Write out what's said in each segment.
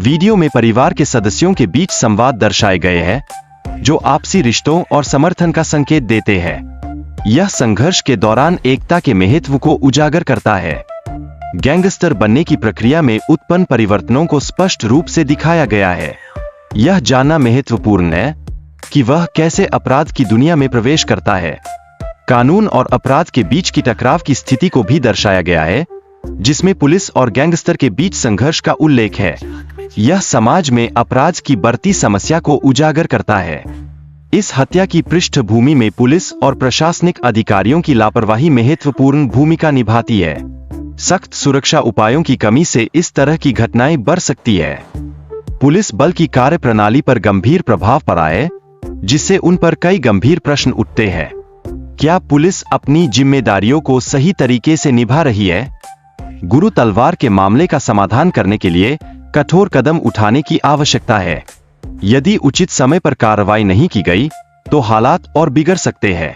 Video में परिवार के सदस्यों के बीच संवाद दर्शाए गए हैं, जो आपसी रिश्तों और समर्थन का संकेत देते हैं। यह संघर्ष के दौरान एकता के महत्व को उजागर करता है। गैंगस्टर बनने की प्रक्रिया में उत्पन्न परिवर्तनों को स्पष्ट रूप से दिखाया गया है। यह जानना महत्वपूर्ण है कि वह कैसे अपराध की दुनिया में प्रवेश करता है। कानून और अपराध के बीच की टकराव की स्थिति को भी दर्शाया गया है, जिसमें पुलिस और गैंगस्टर के बीच संघर्ष का उल्लेख है। यह समाज में अपराध की बढ़ती समस्या को उजागर करता है। इस हत्या की पृष्ठभूमि में पुलिस और प्रशासनिक अधिकारियों की लापरवाही महत्वपूर्ण भूमिका निभाती है। सख्त सुरक्षा उपायों की कमी से इस तरह की घटनाएं बढ़ सकती है। पुलिस बल की कार्यप्रणाली पर गंभीर प्रभाव पड़ा है, जिससे उन पर कई गंभीर प्रश्न उठते हैं। क्या पुलिस अपनी जिम्मेदारियों को सही तरीके से निभा रही है? गुरु तलवार के मामले का समाधान करने के लिए कठोर कदम उठाने की आवश्यकता है। यदि उचित समय पर कार्रवाई नहीं की गई, तो हालात और बिगड़ सकते हैं।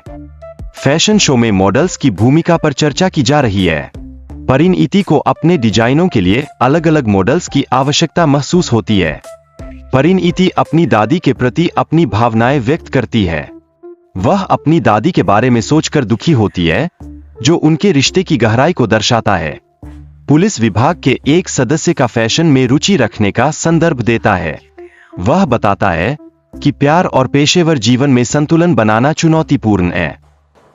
फैशन शो में मॉडल्स की भूमिका पर चर्चा की जा रही है। परिणीति को अपने डिजाइनों के लिए अलग अलग मॉडल्स की आवश्यकता महसूस होती है। परिणीति अपनी दादी के प्रति अपनी भावनाएं व्यक्त करती है। वह अपनी दादी के बारे में सोचकर दुखी होती है, जो उनके रिश्ते की गहराई को दर्शाता है। पुलिस विभाग के एक सदस्य का फैशन में रुचि रखने का संदर्भ देता है। वह बताता है कि प्यार और पेशेवर जीवन में संतुलन बनाना चुनौतीपूर्ण है।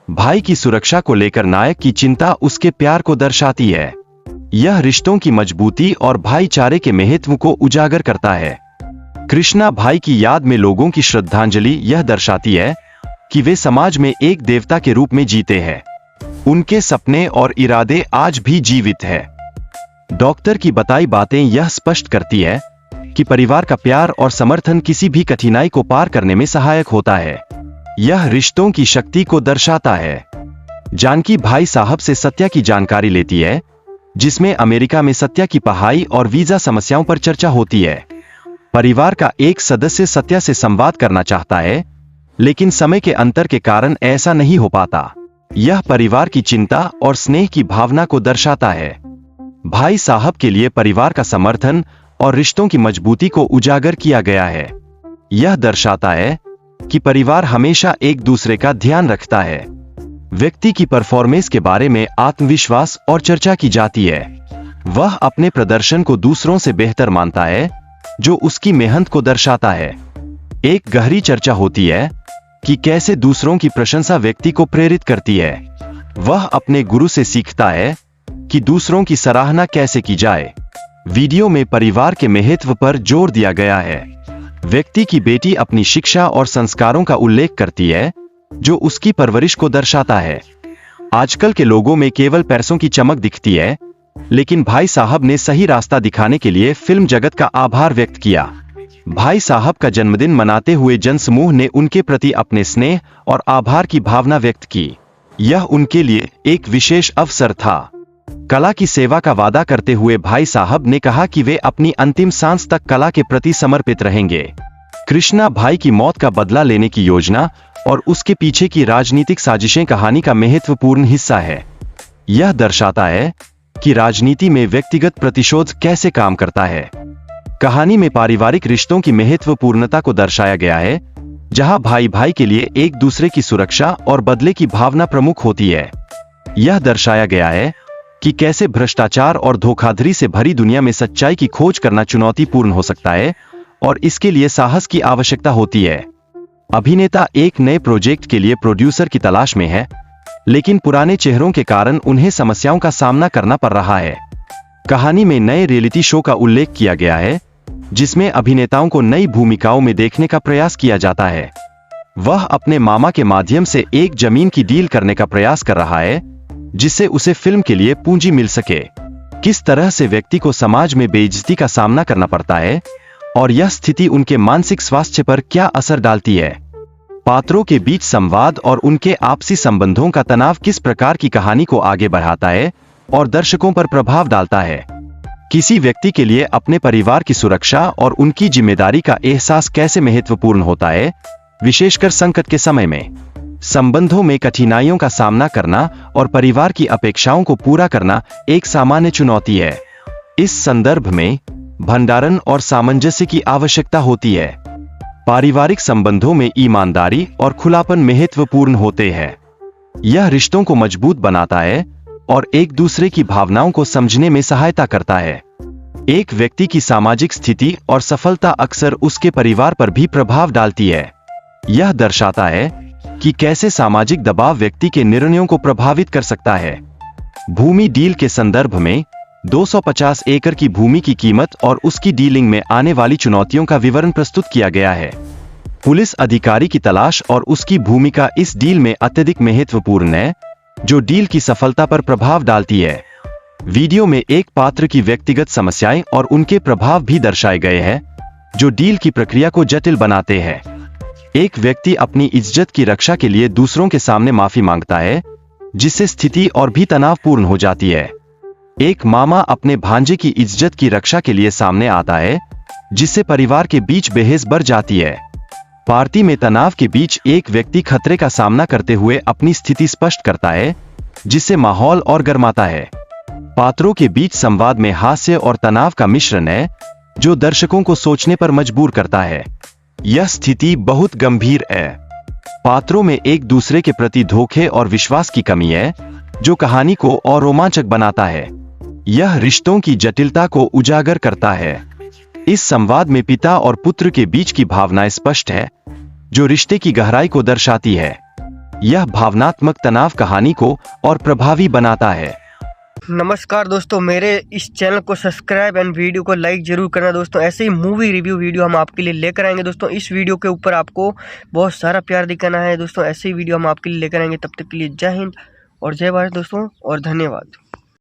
भाई की सुरक्षा को लेकर नायक की चिंता उसके प्यार को दर्शाती है। यह रिश्तों की मजबूती और भाईचारे के महत्व को उजागर करता है। कृष्णा भाई की याद में लोगों की श्रद्धांजलि यह दर्शाती है कि वे समाज में एक देवता के रूप में जीते हैं। उनके सपने और इरादे आज भी जीवित है। डॉक्टर की बताई बातें यह स्पष्ट करती है कि परिवार का प्यार और समर्थन किसी भी कठिनाई को पार करने में सहायक होता है। यह रिश्तों की शक्ति को दर्शाता है। जानकी भाई साहब से सत्या की जानकारी लेती है, जिसमें अमेरिका में सत्या की पढ़ाई और वीजा समस्याओं पर चर्चा होती है। परिवार का एक सदस्य सत्या से संवाद करना चाहता है, लेकिन समय के अंतर के कारण ऐसा नहीं हो पाता। यह परिवार की चिंता और स्नेह की भावना को दर्शाता है। भाई साहब के लिए परिवार का समर्थन और रिश्तों की मजबूती को उजागर किया गया है। यह दर्शाता है कि परिवार हमेशा एक दूसरे का ध्यान रखता है। व्यक्ति की परफॉर्मेंस के बारे में आत्मविश्वास और चर्चा की जाती है। वह अपने प्रदर्शन को दूसरों से बेहतर मानता है, जो उसकी मेहनत को दर्शाता है। एक गहरी चर्चा होती है कि कैसे दूसरों की प्रशंसा व्यक्ति को प्रेरित करती है। वह अपने गुरु से सीखता है कि दूसरों की सराहना कैसे की जाए। वीडियो में परिवार के महत्व पर जोर दिया गया है। व्यक्ति की बेटी अपनी शिक्षा और संस्कारों का उल्लेख करती है, जो उसकी परवरिश को दर्शाता है। आजकल के लोगों में केवल पैसों की चमक दिखती है, लेकिन भाई साहब ने सही रास्ता दिखाने के लिए फिल्म जगत का आभार व्यक्त किया। भाई साहब का जन्मदिन मनाते हुए जनसमूह ने उनके प्रति अपने स्नेह और आभार की भावना व्यक्त की। यह उनके लिए एक विशेष अवसर था। कला की सेवा का वादा करते हुए भाई साहब ने कहा कि वे अपनी अंतिम सांस तक कला के प्रति समर्पित रहेंगे। कृष्णा भाई की मौत का बदला लेने की योजना और उसके पीछे की राजनीतिक साजिशें कहानी का महत्वपूर्ण हिस्सा है। यह दर्शाता है कि राजनीति में व्यक्तिगत प्रतिशोध कैसे काम करता है। कहानी में पारिवारिक रिश्तों की महत्वपूर्णता को दर्शाया गया है, जहां भाई भाई के लिए एक दूसरे की सुरक्षा और बदले की भावना प्रमुख होती है। यह दर्शाया गया है कि कैसे भ्रष्टाचार और धोखाधड़ी से भरी दुनिया में सच्चाई की खोज करना चुनौतीपूर्ण हो सकता है और इसके लिए साहस की आवश्यकता होती है। अभिनेता एक नए प्रोजेक्ट के लिए प्रोड्यूसर की तलाश में है, लेकिन पुराने चेहरों के कारण उन्हें समस्याओं का सामना करना पड़ रहा है। कहानी में नए रियलिटी शो का उल्लेख किया गया है, जिसमें अभिनेताओं को नई भूमिकाओं में देखने का प्रयास किया जाता है। वह अपने मामा के माध्यम से एक जमीन की डील करने का प्रयास कर रहा है, जिससे उसे फिल्म के लिए पूंजी मिल सके। किस तरह से व्यक्ति को समाज में बेइज्जती का सामना करना पड़ता है और यह स्थिति उनके मानसिक स्वास्थ्य पर क्या असर डालती है। पात्रों के बीच संवाद और उनके आपसी संबंधों का तनाव किस प्रकार की कहानी को आगे बढ़ाता है और दर्शकों पर प्रभाव डालता है। किसी व्यक्ति के लिए अपने परिवार की सुरक्षा और उनकी जिम्मेदारी का एहसास कैसे महत्वपूर्ण होता है, विशेषकर संकट के समय में। संबंधों में कठिनाइयों का सामना करना और परिवार की अपेक्षाओं को पूरा करना एक सामान्य चुनौती है। इस संदर्भ में भंडारण और सामंजस्य की आवश्यकता होती है। पारिवारिक संबंधों में ईमानदारी और खुलापन महत्वपूर्ण होते हैं। यह रिश्तों को मजबूत बनाता है और एक दूसरे की भावनाओं को समझने में सहायता करता है। एक व्यक्ति की सामाजिक स्थिति और सफलता अक्सर उसके परिवार पर भी प्रभाव डालती है। यह दर्शाता है कि कैसे सामाजिक दबाव व्यक्ति के निर्णयों को प्रभावित कर सकता है। भूमि डील के संदर्भ में 250 एकड़ की भूमि की कीमत और उसकी डीलिंग में आने वाली चुनौतियों का विवरण प्रस्तुत किया गया है। पुलिस अधिकारी की तलाश और उसकी भूमिका इस डील में अत्यधिक महत्वपूर्ण है, जो डील की सफलता पर प्रभाव डालती है। वीडियो में एक पात्र की व्यक्तिगत समस्याएं और उनके प्रभाव भी दर्शाए गए हैं, जो डील की प्रक्रिया को जटिल बनाते हैं। एक व्यक्ति अपनी इज्जत की रक्षा के लिए दूसरों के सामने माफी मांगता है, जिससे स्थिति और भी तनावपूर्ण हो जाती है। एक मामा अपने भांजे की इज्जत की रक्षा के लिए सामने आता है, जिससे परिवार के बीच बहस बढ़ जाती है। पार्टी में तनाव के बीच एक व्यक्ति खतरे का सामना करते हुए अपनी स्थिति स्पष्ट करता है, जिससे माहौल और गर्माता है। पात्रों के बीच संवाद में हास्य और तनाव का मिश्रण है, जो दर्शकों को सोचने पर मजबूर करता है। यह स्थिति बहुत गंभीर है। पात्रों में एक दूसरे के प्रति धोखे और विश्वास की कमी है, जो कहानी को और रोमांचक बनाता है। यह रिश्तों की जटिलता को उजागर करता है। इस संवाद में पिता और पुत्र के बीच की भावनाएं स्पष्ट है, जो रिश्ते की गहराई को दर्शाती है। यह भावनात्मक तनाव कहानी को और प्रभावी बनाता है। नमस्कार दोस्तों, मेरे इस चैनल को सब्सक्राइब एंड वीडियो को लाइक जरूर करना दोस्तों। ऐसे ही मूवी रिव्यू वीडियो हम आपके लिए लेकर आएंगे दोस्तों। इस वीडियो के ऊपर आपको बहुत सारा प्यार दिखाना है दोस्तों। ऐसे ही वीडियो हम आपके लिए लेकर आएंगे। तब तक के लिए जय हिंद और जय भारत दोस्तों, और धन्यवाद।